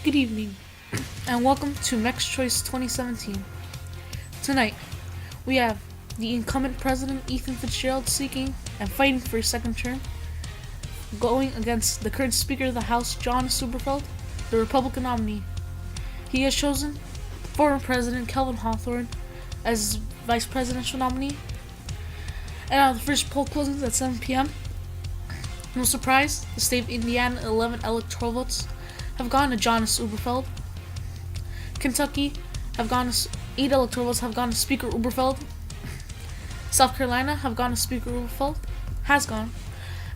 Good evening, and welcome to Next Choice 2017. Tonight, we have the incumbent president, Ethan Fitzgerald, seeking and fighting for his second term, going against the current Speaker of the House, John Überfeld, the Republican nominee. He has chosen former President Calvin Hawthorne as his vice presidential nominee. And now the first poll closings at 7 p.m. No surprise, the state of Indiana 11 electoral votes have gone to John Überfeld. Kentucky have gone to 8 electoral votes have gone to Speaker Überfeld. South Carolina have gone to Speaker Überfeld, has gone.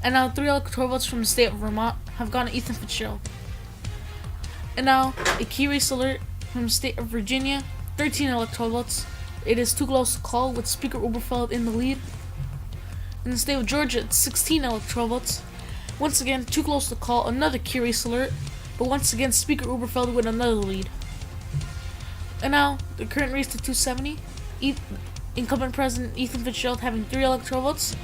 And now 3 electoral votes from the state of Vermont have gone to Ethan Fitzgerald. And now a key race alert from the state of Virginia, 13 electoral votes. It is too close to call with Speaker Überfeld in the lead. In the state of Georgia, it's 16 electoral votes. Once again, too close to call, another key race alert, but once again, Speaker Überfeld with another lead. And now, the current race to 270, incumbent President Ethan Fitzgerald having 3 electoral votes,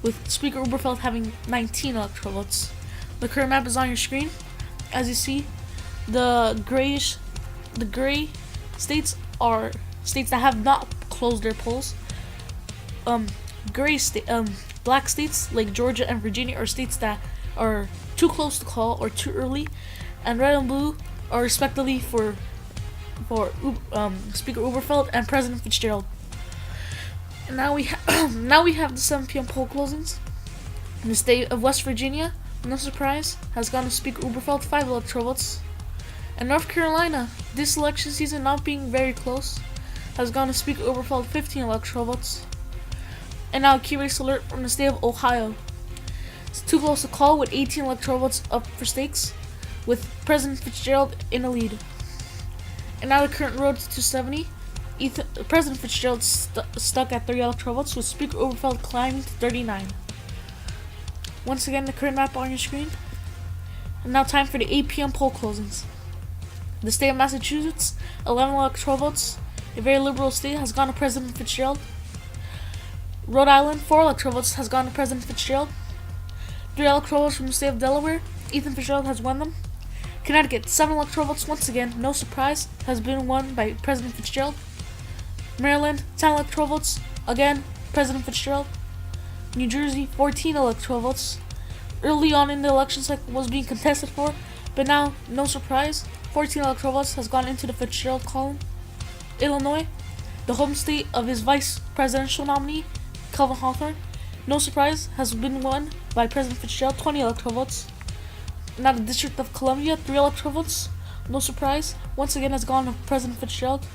with Speaker Überfeld having 19 electoral votes. The current map is on your screen. As you see, the gray states are states that have not closed their polls. Black states like Georgia and Virginia are states that are too close to call or too early, and red and blue are respectively for Speaker Überfeld and President Fitzgerald. And now we have the 7 p.m. poll closings. In the state of West Virginia, no surprise, has gone to Speaker Überfeld 5 electoral votes. And North Carolina, this election season not being very close, has gone to Speaker Überfeld 15 electoral votes. And now a key race alert from the state of Ohio. It's too close to call with 18 electoral votes up for stakes, with President Fitzgerald in the lead. And now the current road to 270. President Fitzgerald stuck at 3 electoral votes, with Speaker Überfeld climbing to 39. Once again, the current map on your screen. And now time for the 8 p.m. poll closings. The state of Massachusetts, 11 electoral votes. A very liberal state, has gone to President Fitzgerald. Rhode Island, 4 electoral votes has gone to President Fitzgerald. 3 electoral votes from the state of Delaware, Ethan Fitzgerald has won them. Connecticut, 7 electoral votes, once again, no surprise, has been won by President Fitzgerald. Maryland, 10 electoral votes, again, President Fitzgerald. New Jersey, 14 electoral votes. Early on in the election cycle was being contested for, but now, no surprise, 14 electoral votes has gone into the Fitzgerald column. Illinois, the home state of his vice presidential nominee, Calvin Hawthorne, no surprise, has been won by President Fitzgerald, 20 electoral votes. Now the District of Columbia, 3 electoral votes, no surprise, once again has gone to President Fitzgerald.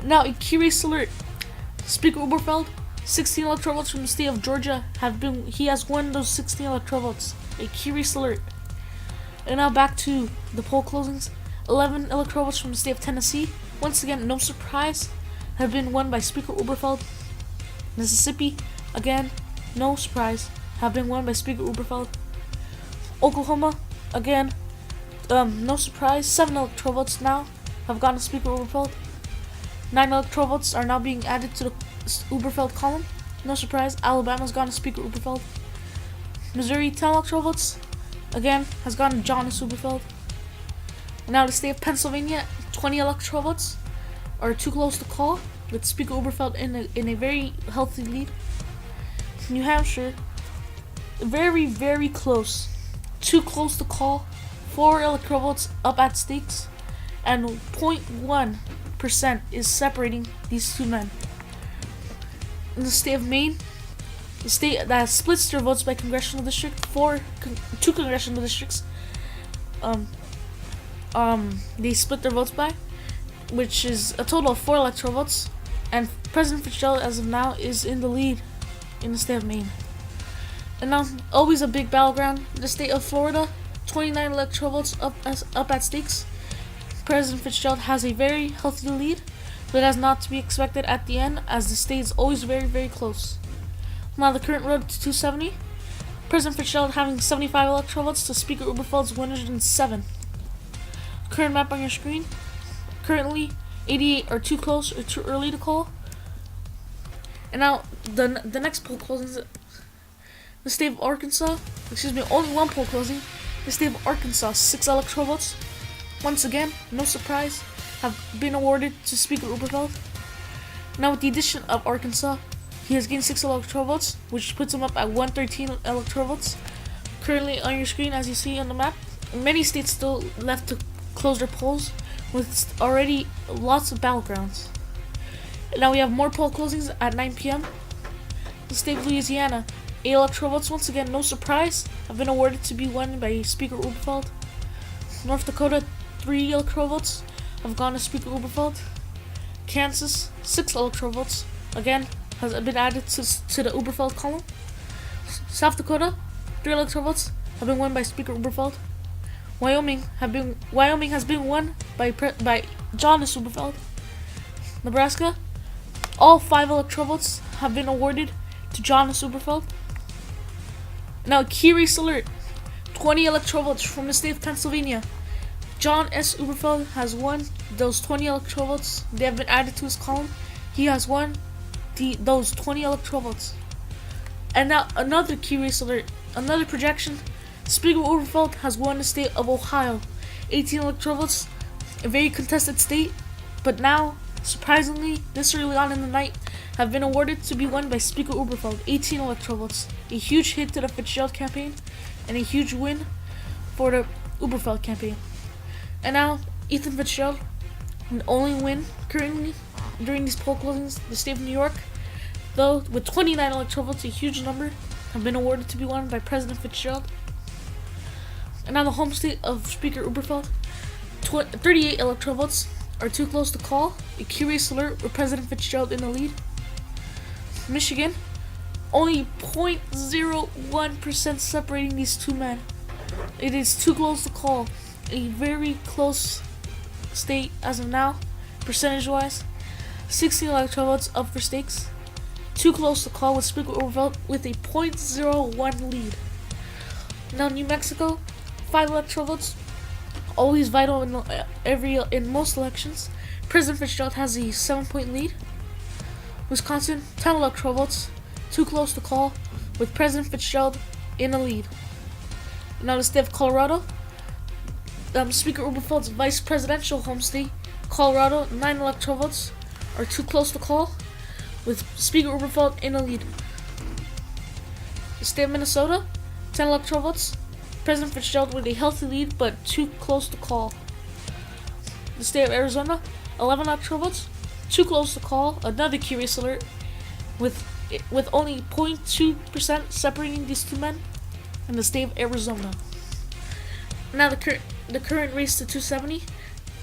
Now a key race alert, Speaker Überfeld, 16 electoral votes from the state of Georgia he has won those 16 electoral votes. A key race alert. And now back to the poll closings, 11 electoral votes from the state of Tennessee, once again, no surprise, have been won by Speaker Überfeld. Mississippi, again, no surprise, have been won by Speaker Überfeld. Oklahoma, again, no surprise, 7 electoral votes now have gone to Speaker Überfeld. 9 electoral votes are now being added to the Überfeld column. No surprise, Alabama's gone to Speaker Überfeld. Missouri, 10 electoral votes, again, has gone to John Überfeld. And now the state of Pennsylvania, 20 electoral votes are too close to call, with Speaker Überfeld in a very healthy lead. New Hampshire, very, very close. Too close to call. 4 electoral votes up at stakes, and 0.1% is separating these two men. In the state of Maine, the state that splits their votes by congressional district, 2 congressional districts, they split their votes by, which is a total of 4 electoral votes, and President Fitzgerald, as of now, is in the lead in the state of Maine. And now, always a big battleground, the state of Florida, 29 electoral votes up at stakes. President Fitzgerald has a very healthy lead, but that's not to be expected at the end, as the state is always very, very close. Now the current road to 270, President Fitzgerald having 75 electoral votes to Speaker Überfeld's 107. Current map on your screen. Currently, 88 are too close or too early to call. And now the next poll closings. The state of Arkansas, only 1 poll closing. The state of Arkansas, 6 electoral votes. once again, no surprise, have been awarded to Speaker Überfeld. Now with the addition of Arkansas, he has gained 6 electoral votes, which puts him up at 113 electoral votes. Currently on your screen, as you see on the map, many states still left to close their polls, with already lots of battlegrounds. Now we have more poll closings at 9 p.m. The state of Louisiana, 8 electoral votes, once again, no surprise, have been awarded to be won by Speaker Überfeld. North Dakota, 3 electoral votes have gone to Speaker Überfeld. Kansas, 6 electoral votes, again, has been added to the Überfeld column. South Dakota, 3 electoral votes have been won by Speaker Überfeld. Wyoming has been won by Jonas Überfeld. Nebraska, all 5 electoral votes have been awarded to Jonas Überfeld. Now, key race alert: 20 electoral votes from the state of Pennsylvania. John S. Überfeld has won those 20 electoral votes. They have been added to his column. He has won those 20 electoral votes. And now another key race alert, another projection. Speaker Überfeld has won the state of Ohio. 18 electoral votes, a very contested state, but now, surprisingly, this early on in the night, have been awarded to be won by Speaker Überfeld. 18 electoral votes. A huge hit to the Fitzgerald campaign, and a huge win for the Überfeld campaign. And now, Ethan Fitzgerald, the only win currently during these poll closings, the state of New York, though with 29 electoral votes, a huge number, have been awarded to be won by President Fitzgerald. And now the home state of Speaker Überfeld, 38 electoral votes are too close to call. A curious alert with President Fitzgerald in the lead. Michigan, only 0.01% separating these two men. It is too close to call. A very close state as of now, percentage-wise. 16 electoral votes up for stakes. Too close to call with Speaker Überfeld with a 0.01 lead. Now New Mexico, 5 electoral votes, always vital in most elections. President Fitzgerald has a 7-point lead. Wisconsin, 10 electoral votes, too close to call, with President Fitzgerald in the lead. Now the state of Colorado, Speaker Überfeld's vice presidential home state, Colorado, 9 electoral votes are too close to call, with Speaker Überfeld in the lead. The state of Minnesota, 10 electoral votes, President Fitzgerald with a healthy lead, but too close to call. The state of Arizona, 11 electoral votes, too close to call. Another curious alert, with only 0.2% separating these two men in the state of Arizona. Now the current race to 270,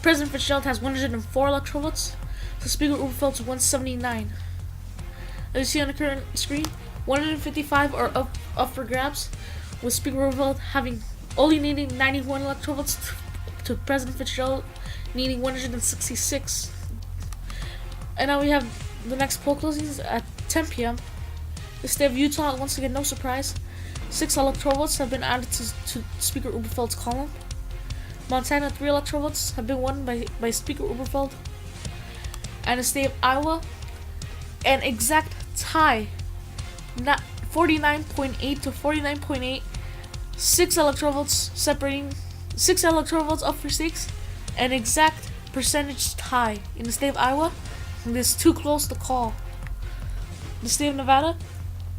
President Fitzgerald has 104 electoral votes, so Speaker Überfeld's 179. As you see on the current screen, 155 are up for grabs, with Speaker Überfeld having only needing 91 electoral votes to President Fitzgerald needing 166. And now we have the next poll closings at 10 p.m. The state of Utah, once again, no surprise. 6 electoral votes have been added to Speaker Überfeld's column. Montana, 3 electoral votes have been won by Speaker Überfeld. And the state of Iowa, an exact tie, not 49.8 to 49.8, 6 electoral votes separating, 6 electoral votes up for stakes, an exact percentage tie in the state of Iowa, and this too close to call. The state of Nevada,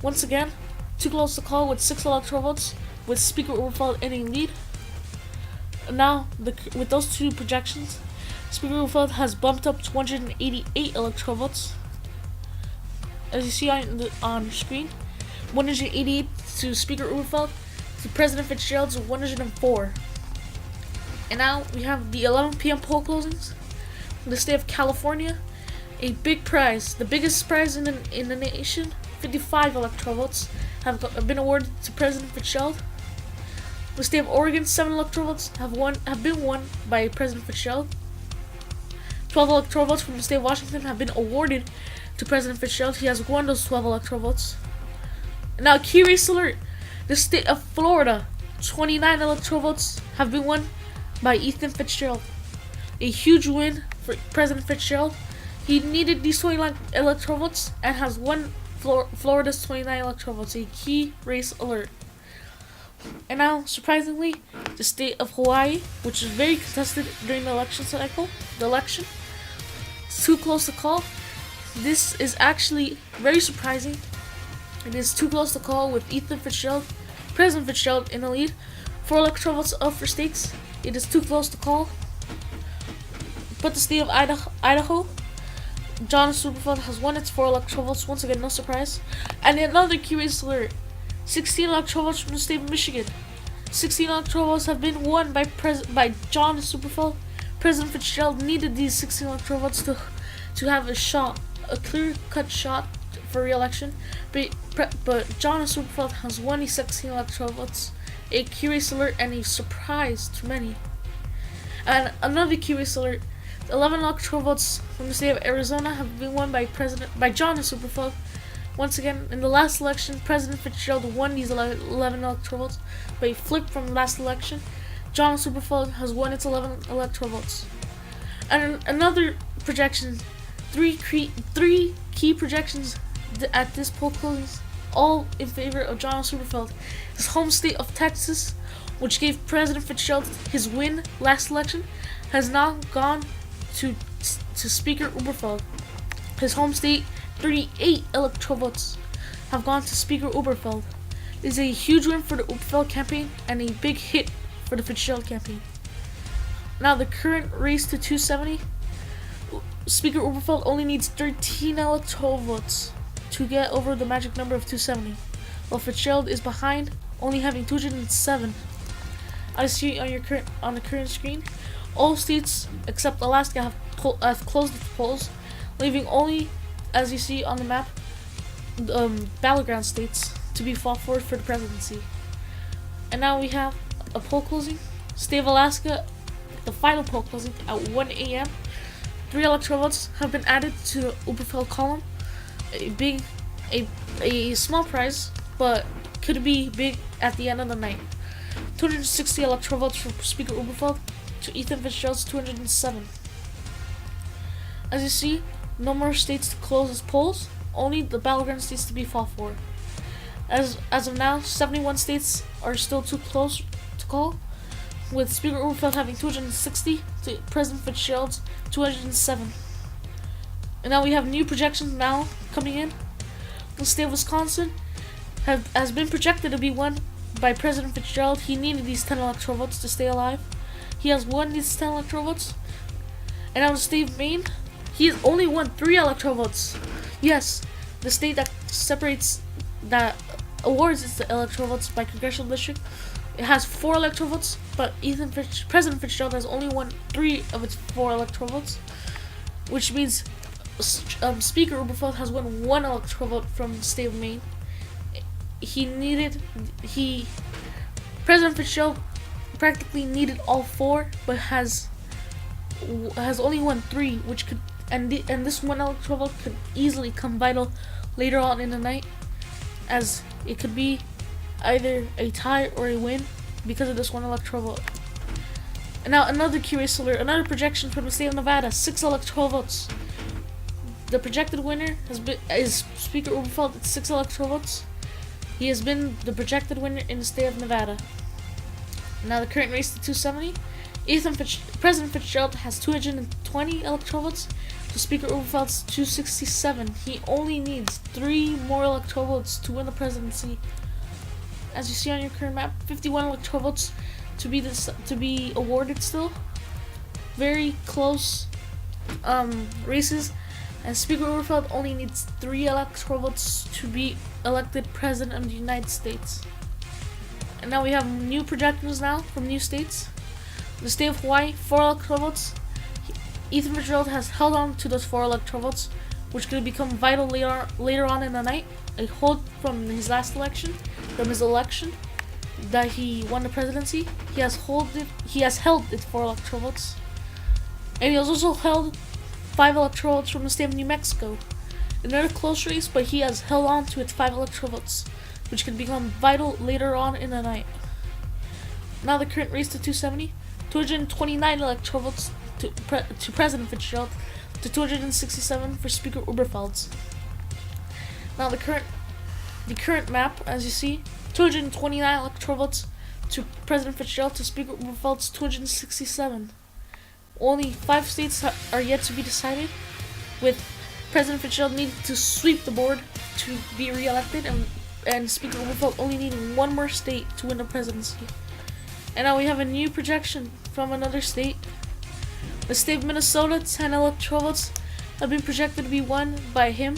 once again, too close to call with 6 electoral votes, with Speaker Überfeld in a lead. Now, with those two projections, Speaker Überfeld has bumped up to 188 electoral votes. As you see on screen, 188 to Speaker Überfeld, to President Fitzgerald's 104. And now we have the 11 p.m. poll closings. In the state of California, a big prize, the biggest prize in the nation, 55 electoral votes have been awarded to President Fitzgerald. The state of Oregon, 7 electoral votes have been won by President Fitzgerald. 12 electoral votes from the state of Washington have been awarded to President Fitzgerald. He has won those 12 electoral votes. Now, key race alert. The state of Florida, 29 electoral votes have been won by Ethan Fitzgerald. A huge win for President Fitzgerald. He needed these 29 electoral votes and has won Florida's 29 electoral votes. A key race alert. And now, surprisingly, the state of Hawaii, which is very contested during the election cycle, it's too close to call. This is actually very surprising. It is too close to call with President Fitzgerald in the lead. 4 electoral votes up for states. It is too close to call. But the state of Idaho, John Superfeld has won its 4 electoral votes. Once again, no surprise. And another curious alert. 16 electoral votes from the state of Michigan. 16 electoral votes have been won by John Superfeld. President Fitzgerald needed these 16 electoral votes to have a clear-cut shot for re-election. But John Superfeld has won these 16 electoral votes. A curious alert and a surprise to many. And another curious alert. 11 electoral votes from the state of Arizona have been won by John Superfeld. Once again, in the last election, President Fitzgerald won these 11 electoral votes, but he flipped from the last election. John Superfeld has won its 11 electoral votes. And another projection, three key projections at this poll closings, all in favor of John Superfeld. His home state of Texas, which gave President Fitzgerald his win last election, has now gone to Speaker Überfeld. His home state, 38 electoral votes have gone to Speaker Überfeld. This is a huge win for the Überfeld campaign and a big hit for the Fitzgerald campaign. Now the current race to 270, Speaker Überfeld only needs 13 electoral votes to get over the magic number of 270, while Fitzgerald is behind, only having 207. As you see on the current screen, all states except Alaska have closed its polls, leaving only, as you see on the map, battleground states to be fought for the presidency. And now we have a poll closing. State of Alaska, the final poll closing at 1 a.m. 3 electoral votes have been added to the Überfeld column. A small prize, but could be big at the end of the night. 260 electoral votes for Speaker Überfeld to Ethan Fitzgerald's 207. As you see, no more states to close its polls, only the battleground states to be fought for. As of now, 71 states are still too close to call, with Speaker Überfeld having 260 to President Fitzgerald's 207. And now we have new projections now coming in. The state of Wisconsin has been projected to be won by President Fitzgerald. He needed these 10 electoral votes to stay alive. He has won these 10 electoral votes. And now the state of Maine, he has only won 3 electoral votes. Yes, the state that awards its electoral votes by congressional district. It has 4 electoral votes, but President Fitzgerald has only won 3 of its 4 electoral votes, which means Speaker Überfeld has won 1 electoral vote from the state of Maine. President Fitzgerald practically needed all 4, but has only won 3, which could and this 1 electoral vote could easily come vital later on in the night, as it could be either a tie or a win because of this 1 electoral vote. And now another curious alert, another projection from the state of Nevada, 6 electoral votes. The projected winner is Speaker Überfeld at 6 electoral votes. He has been the projected winner in the state of Nevada. Now the current race to 270, President Fitzgerald has 220 electoral votes to Speaker Überfeld's 267. He only needs 3 more electoral votes to win the presidency. As you see on your current map, 51 electoral votes to be awarded still. Very close races, and Speaker Überfeld only needs 3 electoral votes to be elected President of the United States. And now we have new projections now from new states. The state of Hawaii, 4 electoral votes. Ethan Fitzgerald has held on to those 4 electoral votes, which could become vital later on in the night. A hold from his last election, that he won the presidency. He has held its 4 electoral votes, and he has also held 5 electoral votes from the state of New Mexico. Another close race, but he has held on to its 5 electoral votes, which could become vital later on in the night. Now the current race to 270, 229 electoral votes to President Fitzgerald, to 267 for Speaker Überfeld. Now the current map, as you see, 229 electoral votes to President Fitzgerald to Speaker Überfeld's 267. Only 5 states are yet to be decided, with President Fitzgerald needing to sweep the board to be re-elected, and Speaker Überfeld only needing one more state to win the presidency. And now we have a new projection from another state. The state of Minnesota, 10 electoral votes have been projected to be won by him.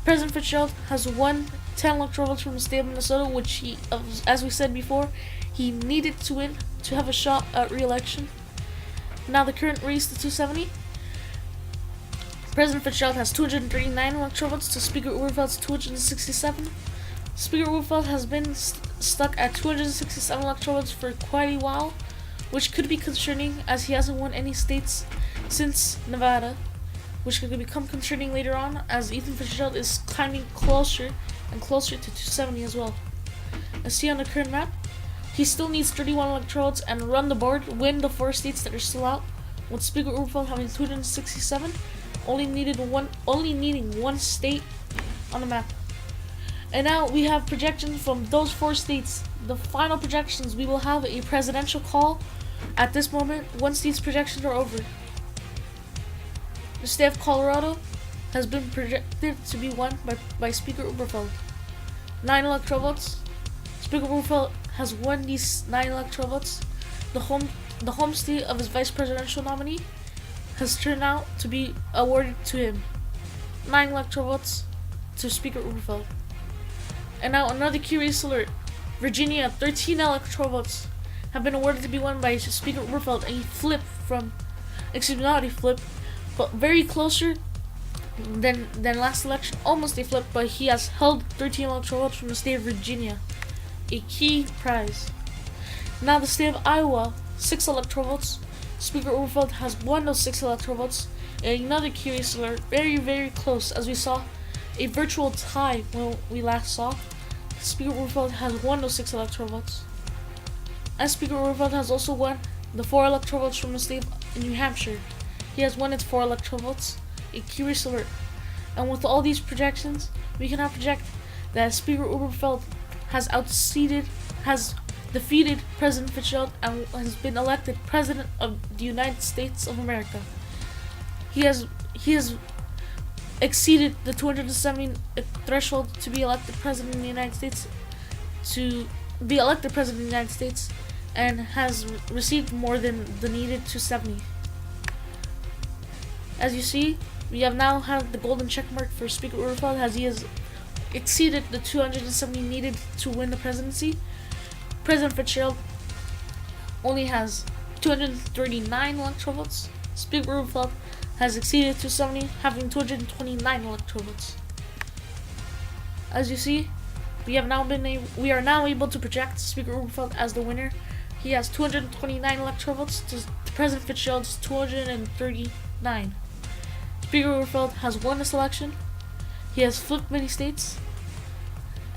President Fitzgerald has won 10 electoral votes from the state of Minnesota, which he, as we said before, he needed to win to have a shot at re-election. Now the current race to 270. President Fitzgerald has 239 electoral votes to Speaker Überfeld's 267. Speaker Überfeld has been stuck at 267 electoral votes for quite a while, which could be concerning as he hasn't won any states since Nevada, which could become concerning later on as Ethan Fitzgerald is climbing closer and closer to 270 as well. As see on the current map, he still needs 31 electoral votes and run the board, win the 4 states that are still out, with Speaker Überfeld having 267, only needing one state on the map. And now we have projections from those 4 states. The final projections, we will have a presidential call at this moment once these projections are over. The state of Colorado has been projected to be won by Speaker Überfeld. 9 electoral votes. Speaker Überfeld has won these 9 electoral votes. The home state of his vice presidential nominee has turned out to be awarded to him. 9 electoral votes to Speaker Überfeld. And now another curious alert. Virginia, 13 electoral votes have been awarded to be won by Speaker Überfeld, and he flipped from, not he flipped, but very closer than last election. Almost a flip, but he has held 13 electoral votes from the state of Virginia, a key prize. Now the state of Iowa, 6 electoral votes. Speaker Überfeld has won those 6 electoral votes. And another curious alert, very, very close, as we saw a virtual tie when we last saw. Speaker Überfeld has won those 6 electoral votes. And Speaker Überfeld has also won the 4 electoral votes from the state of New Hampshire. He has won its 4 electoral votes. A curious alert. And with all these projections, we can now project that Speaker Überfeld has defeated President Fitzgerald and has been elected President of the United States of America. He has exceeded the 270 threshold to be elected President of the United States, and has received more than the needed 270. As you see, we have now had the golden check mark for Speaker Überfeld as he has exceeded the 270 needed to win the presidency. President Fitzgerald only has 239 electoral votes. Speaker Überfeld has exceeded 270, having 229 electoral votes. As you see, we are now able to project Speaker Überfeld as the winner. He has 229 electoral votes to President Fitzgerald's 239. Speaker Überfeld has won this election. He has flipped many states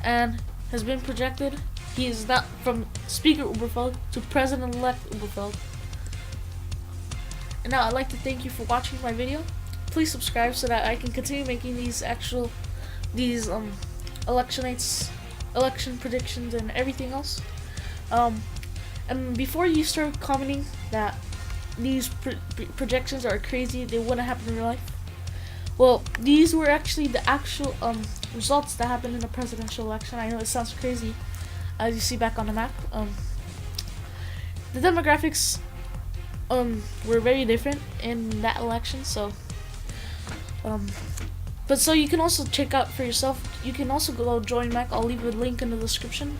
and has been projected. He is now from Speaker Überfeld to President-elect Überfeld. And now I'd like to thank you for watching my video. Please subscribe so that I can continue making these election predictions and everything else. And before you start commenting that these projections are crazy, they wouldn't happen in real life. Well, these were actually the actual results that happened in the presidential election. I know it sounds crazy, as you see back on the map. The demographics were very different in that election, so so you can also check out for yourself. You can also go join back. I'll leave a link in the description,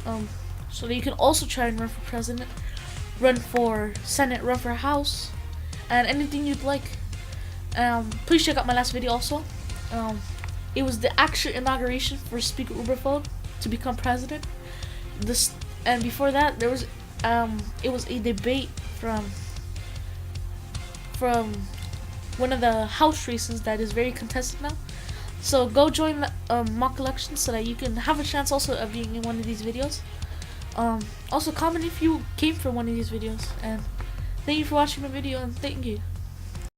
so that you can also try and run for president, run for Senate, run for House, and anything you'd like. Please check out my last video also. It was the actual inauguration for Speaker Überfeld to become president. And before that, there was it was a debate from one of the House races that is very contested now. So go join the mock election so that you can have a chance also of being in one of these videos. Also comment if you came from one of these videos. And thank you for watching my video, and thank you.